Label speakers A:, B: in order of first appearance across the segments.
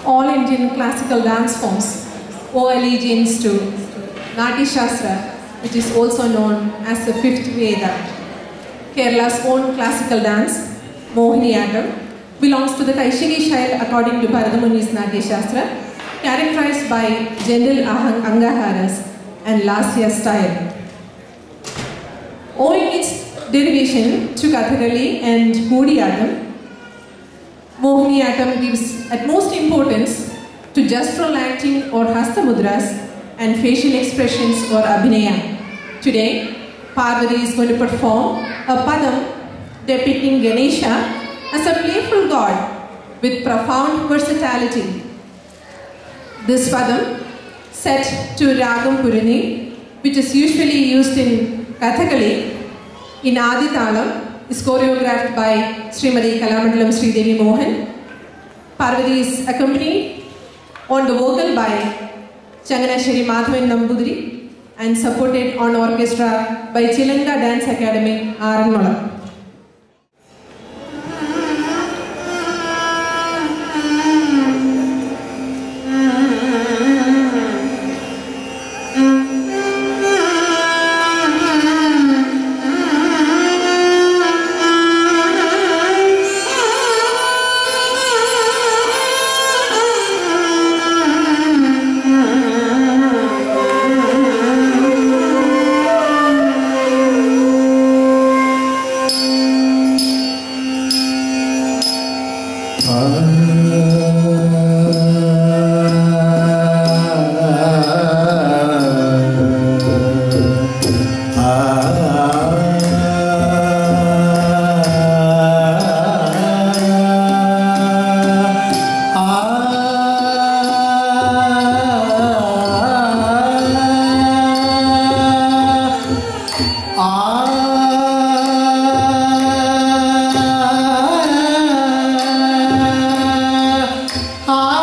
A: all Indian classical dance forms owe allegiance to Natya Shastra, which is also known as the fifth Veda. Kerala's own classical dance, Mohiniyattam, belongs to the Kaishiki Shayal according to Bharatamuni's Natya Shastra, characterized by gentle angaharas and lasya style. Owing its derivation to Kathakali and Modiyattam, Mohiniyattam gives utmost importance to gestural acting or hasta mudras and facial expressions or abhinaya. Today, Parvati is going to perform a padam depicting Ganesha as a playful god with profound versatility. This padam, set to Ragam Purani, which is usually used in Kathakali, in Adi Talam, is choreographed by Srimati Kalamandalam Sridevi Mohan. Parvati is accompanied on the vocal by Changanasheri Madhavan Nambudiri and supported on orchestra by Chilanga Dance Academy, Arannola.
B: Ah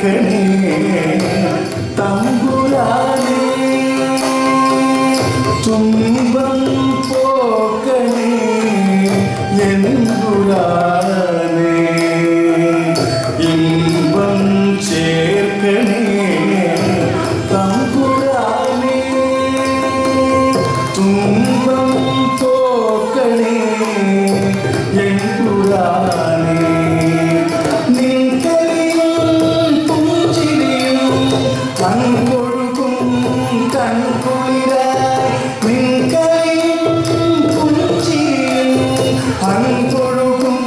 B: ചേർക്കണേ തമ്പുരാനേ തുമ്പം പോക്കണേ എമ്പുരാനേ ഇമ്പം ചേർക്കണേ തമ്പുരാനേ തുമ്പം പോക്കണേ എമ്പുരാനേ നിൻകലിയും പുഞ്ചിരിയും കൺകൊഴുകും കൺകുളിരായി നിൻകലിയും പുഞ്ചിരിയും കൺകൊഴുകും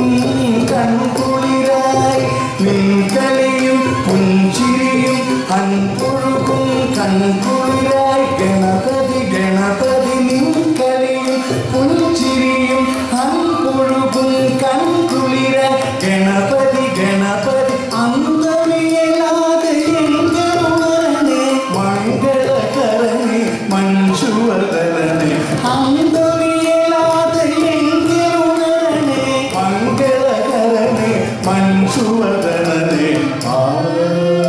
B: കൺകുളിരായി നിൻകലിയും പുഞ്ചിരിയും കൺകൊഴുകും കൺകുളിരായി ഗണപതി ഗണപതി നിൻകലിയും പുഞ്ചിരിയും കൺകൊഴുകും കൺകുളിരായി ഗണപതി ഗണപതി അന്തമിയലാതെ എങ്കരുണനെ മംഗളകരനെ മഞ്ജുവദനനെ അന്തമിയലാതെ എങ്കരുണനെ മംഗളകരനെ മഞ്ജുവദനനെ ആനന്ദ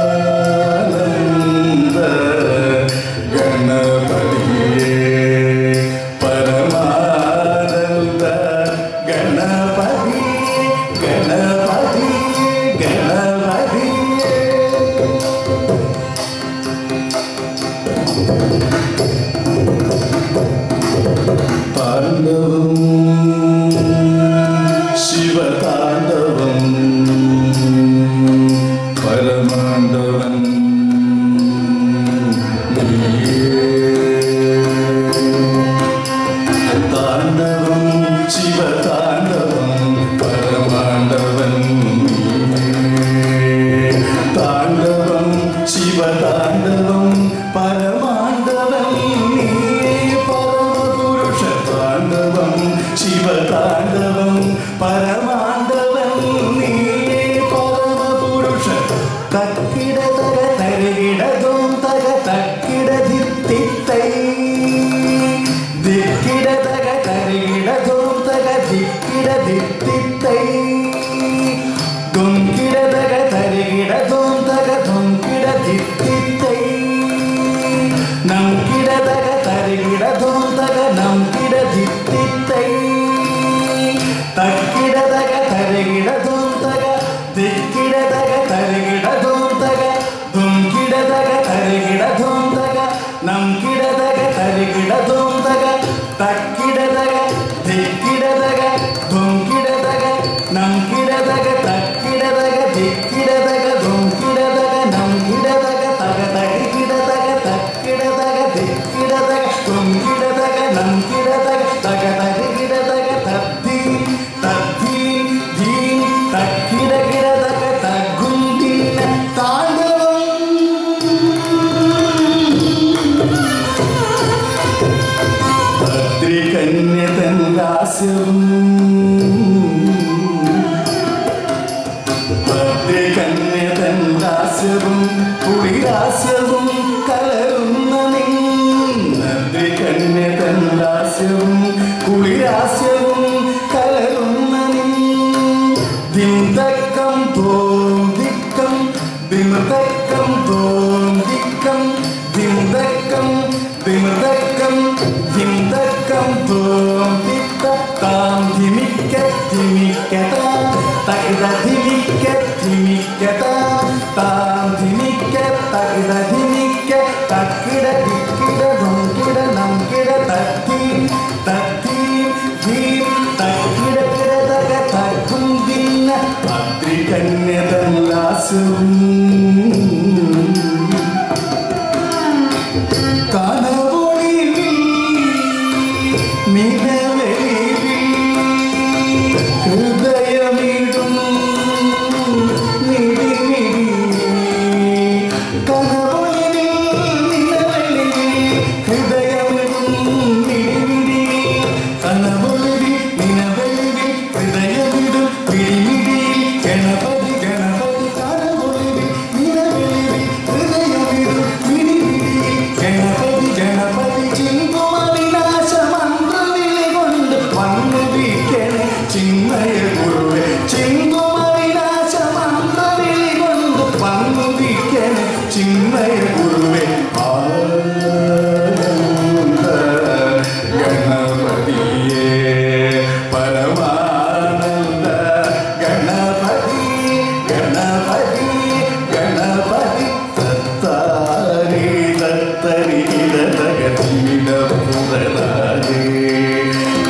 B: ഗണപതിയേ പരമാനന്ദ ഗണപതി ഗണപതി ഗണപതിയേ താണ്ഡവം ശിവതാണ്ഡവം പരമാണ്ഡവൻ താണ്ഡവം ശിവതാണ്ഡവം പരമാണ്ഡവൻ താണ്ഡവം ശിവതാണ്ഡവം പരമാണ്ഡവൻ പരമപുരുഷ താണ്ഡവം ശിവതാണ്ഡവം പരമാണ്ഡവൻ പരമപുരുഷ തക്കിട തക തരികിടതും തക തക്കിട ദിത്തിത്തൈ ദിക്കിട തക തരികിടതും തക ദിക്കിട ദിത്തിത്തൈ ദുംകിട തക തരികിടതും തക ദുംകിട ദിത്തിത്തൈ നംകിട തക തരികിടതും തക നംകിട ദിത്തിത്തൈ തക്കിട തക തരികിടതും തക ദിക്കിട തക തരികിടതും തക ദുംകിട തക തരികിടതും തക നംകിട തക തരികിടതും തക തക്കിട തക ദിക്കിട തക ദുംകിട തക നംകിട തക തക്കിട തക ദിക്കിട തക ദുംകിട തക നംകിട തക തക തകിട തക തക്കിട തക ദിക്കിട തക ദുംകിട തക നംകിട തക തക തകിട തക തദ്ധി തദ്ധി ധീ തക്കിട കിട തക തഗും തിന്ന താണ്ഡവം ഭദ്രികന്യതൻ ലാസ്യവും ഭദ്രികന്യതൻ ലാസ്യവും കുളിരാസ്യവും കലരുന്ന ഭദ്രികന്യതൻ ലാസ്യവും കുളിരാസ്യവും കലരുന്ന ദിന്തക്കം തോന്തിക്കം ദിമതക്കം തോന്തിക്കം ദിന്തക്കം ദിമതക്കം ദിന്തക്കം തോന്തിക്ക താം ധിമിക്ക ധിമിക്കത തകിട ധിമിക്ക ധിമിക്കത താം ധിമിക്ക തകിട ധിമിക്ക തക്കിട ദിക്കിട ദുംകിട നംകിട തത്തി തത്തി ധീം തക്കിട കിട തക തക്കും ദിന്ന ഭദ്രികന്യതൻ ലാസ്യവും കനവൊളിയിൽ നില ചിന്മയ ഗുരുവേ ഗണപതിയേ പരമാനന്ദ ഗണപതി ഗണപതി ഗണപതി തത്താരി തത്തരി ഇടതകത്തിട പുരതാരേ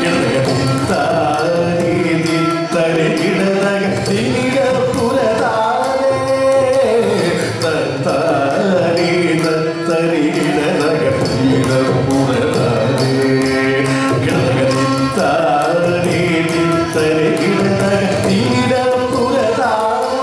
B: ഇടതകത്തിത്താരി തിത്തരി ഇടതകത്തിട പുരതാരേ തത്താരി തത്തരി ഇടതകത്തിട പുരതാരേ ഇടതകത്തിത്താരി തിത്തരി ഇടതകത്തിട പുരതാരേ